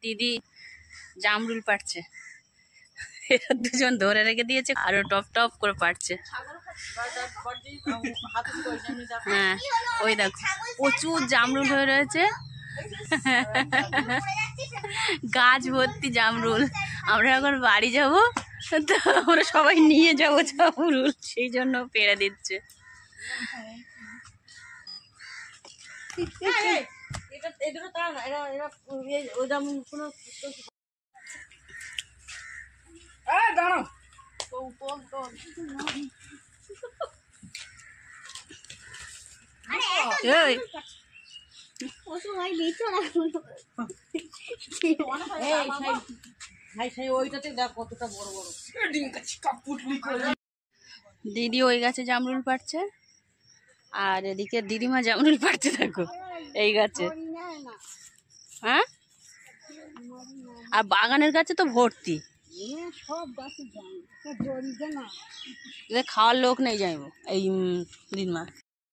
দিদি জামরুল পাড়ছে, এরা দুজন ধরে রেখে দিয়েছে আর টপ টপ করে পাড়ছে। হ্যাঁ ওই দেখো প্রচুর জামরুল হয়ে রয়েছে, গাছ ভর্তি জামরুল। আমরা এখন বাড়ি যাব, তো আমরা সবাই নিয়ে যাবো জামরুল, সেই জন্য পেড়ে দিচ্ছে। দিদি ওই গাছে জামরুল পাড়ছে, আর এদিকে দিদিমা জামরুল পাড়ছে দেখো এই গাছে। হ্যাঁ আর বাগানের গাছে তো ভর্তি, খাওয়ার লোক নেই যাইব এই দিদিমা।